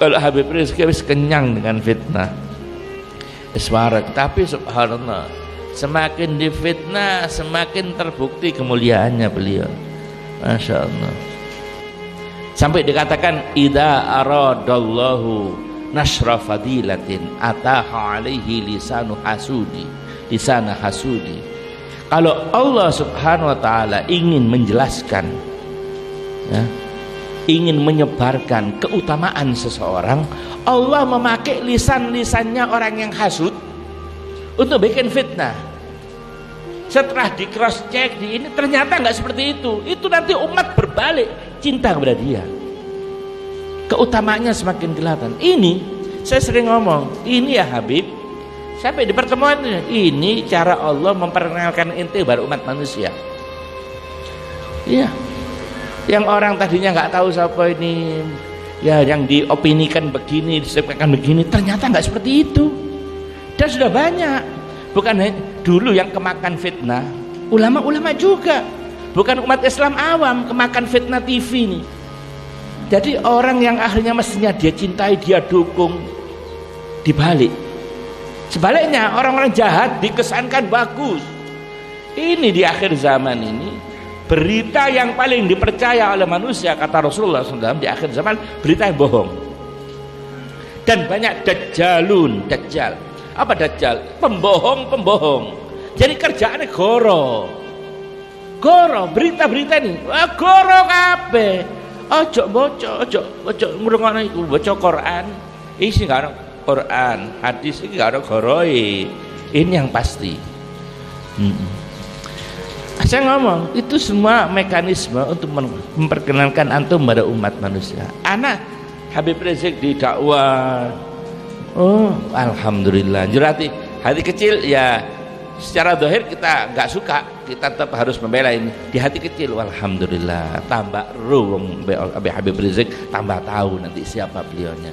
Kalau Habib Rizki wis kenyang dengan fitnah, iswarak. Tapi subhanallah, semakin difitnah semakin terbukti kemuliaannya beliau, masya Allah. Sampai dikatakan idza aradallahu nasra fadilatin ataha alaihi lisanu hasudi. Kalau Allah subhanahu wa ta'ala ingin menjelaskan, ya, ingin menyebarkan keutamaan seseorang, Allah memakai lisan-lisannya orang yang hasud untuk bikin fitnah. Setelah di cross check di ini ternyata nggak seperti itu nanti umat berbalik cinta kepada dia, keutamaannya semakin kelihatan. Ini saya sering ngomong, ini ya Habib, sampai di pertemuan ini cara Allah memperkenalkan ente baru umat manusia. Iya, yang orang tadinya nggak tahu siapa ini, ya yang diopinikan begini, disebutkan begini, ternyata nggak seperti itu. Dan sudah banyak, bukan dulu yang kemakan fitnah, ulama-ulama juga, bukan umat Islam awam kemakan fitnah TV ini. Jadi orang yang akhirnya mestinya dia cintai, dia dukung, dibalik. Sebaliknya orang-orang jahat dikesankan bagus. Ini di akhir zaman ini berita yang paling dipercaya oleh manusia, kata Rasulullah SAW, di akhir zaman berita yang bohong. Dan banyak dajjalun, dajjal. Apa dajjal? Pembohong. Jadi kerjaannya goro, berita-berita ini, goro kabeh. Ojo ngrungokno iku, baca Quran, isi gak ono Quran, hadis iki gak ono goroe. Ini yang pasti. Saya ngomong, itu semua mekanisme untuk memperkenalkan antum pada umat manusia. Anak Habib Rizik didakwah, oh alhamdulillah, jurati hati kecil ya. Secara zahir kita nggak suka, kita tetap harus membela ini. Di hati kecil, alhamdulillah, tambah ruang Habib Rizik, tambah tahu nanti siapa beliaunya.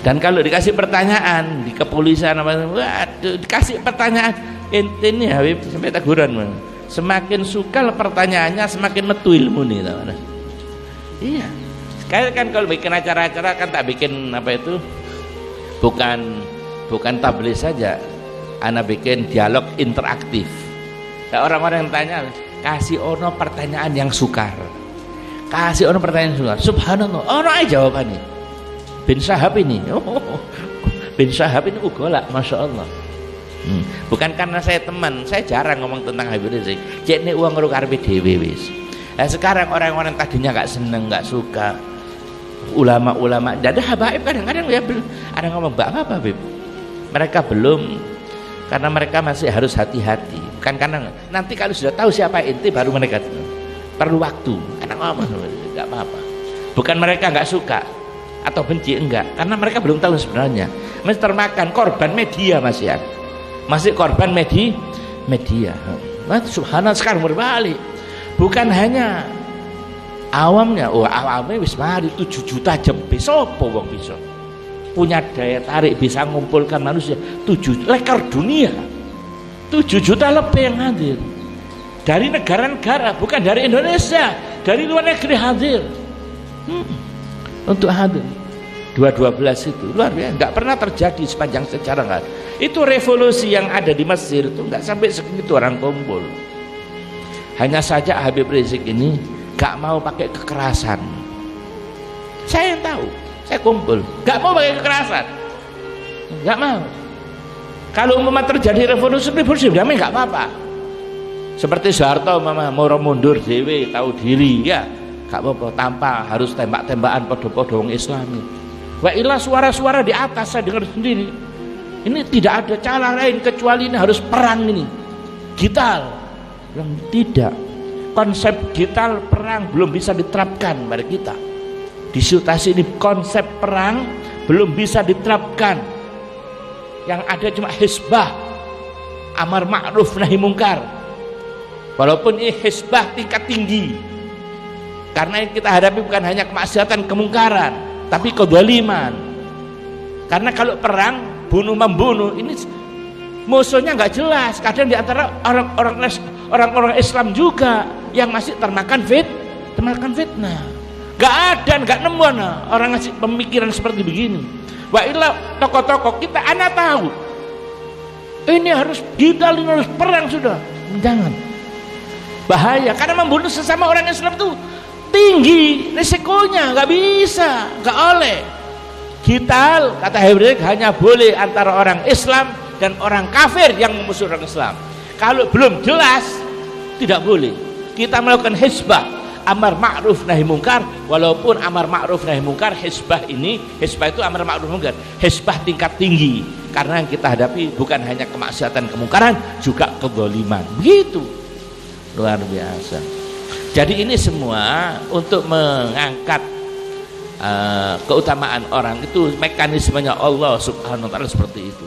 Dan kalau dikasih pertanyaan di kepolisian, waduh, dikasih pertanyaan, ente nih Habib sampai teguran, semakin suka pertanyaannya semakin metu ilmu nih, tahu. Iya, sekali kan kalau bikin acara-acara kan tak bikin apa itu, bukan tabligh saja, ana bikin dialog interaktif. Nah, orang-orang yang tanya, kasih ono pertanyaan yang sukar, kasih ono pertanyaan yang sukar. Subhanallah, ono aja jawabannya. Bin Syahab ini, Bin Syahab ini ugola, masya Allah. Bukan karena saya teman, saya jarang ngomong tentang Habib Rizik. Cek nih uang ngeru karpe dewe wis. Nah, sekarang orang-orang tadinya nggak seneng, nggak suka, ulama-ulama, ada habaib kadang-kadang ya ada ngomong apa Habib. Mereka belum, karena mereka masih harus hati-hati. Bukan karena nanti kalau sudah tahu siapa inti baru mereka perlu waktu. Karena ngomong nggak apa-apa. Bukan mereka nggak suka atau benci, enggak, karena mereka belum tahu sebenarnya. Masih termakan korban media, masih korban media. Nah, subhanallah sekarang berbalik. Bukan hanya awamnya, awamnya wis mari 7 juta jembe, sopo wong bisa punya daya tarik bisa mengumpulkan manusia 7 lekar dunia, 7 juta lebih yang hadir dari negara-negara, bukan dari Indonesia, dari luar negeri hadir untuk hadir. 2012 itu luar biasa, nggak pernah terjadi sepanjang sejarah kan. Itu revolusi yang ada di Mesir itu nggak sampai segitu orang kumpul. Hanya saja Habib Rizik ini gak mau pakai kekerasan. Saya yang tahu, saya kumpul, gak mau pakai kekerasan, gak mau. Kalau umpama terjadi revolusi damai gak apa-apa. Seperti Soeharto mau mundur dewe, tahu diri, ya gak apa-apa, tanpa harus tembak-tembakan podo-podo wong Islami. Wa ilah suara-suara di atas saya dengar sendiri. Ini tidak ada cara lain kecuali ini harus perang ini, gital. Yang tidak, konsep gital perang belum bisa diterapkan pada kita. Di situasi ini konsep perang belum bisa diterapkan. Yang ada cuma hizbah, amar ma'ruf nahi mungkar. Walaupun ini hizbah tingkat tinggi, karena yang kita hadapi bukan hanya kemaksiatan, kemungkaran, tapi kezaliman. Karena kalau perang bunuh membunuh ini musuhnya nggak jelas. Kadang di antara orang-orang Islam juga yang masih termakan fitnah. Nggak ada, nggak nemu orang ngasih pemikiran seperti begini. Wa illa tokoh-tokoh kita anak tahu ini harus kita harus perang sudah. Jangan, bahaya karena membunuh sesama orang Islam itu tinggi risikonya, nggak bisa, nggak oleh. Kita kata Hebrew hanya boleh antara orang Islam dan orang kafir yang memusuhi orang Islam. Kalau belum jelas tidak boleh kita melakukan hisbah, amar ma'ruf nahi mungkar. Walaupun amar ma'ruf nahi mungkar, hisbah itu amar ma'ruf mungkar, hisbah tingkat tinggi, karena yang kita hadapi bukan hanya kemaksiatan kemungkaran, juga kezaliman. Begitu luar biasa. Jadi ini semua untuk mengangkat keutamaan orang, itu mekanismenya Allah Subhanahu wa taala seperti itu.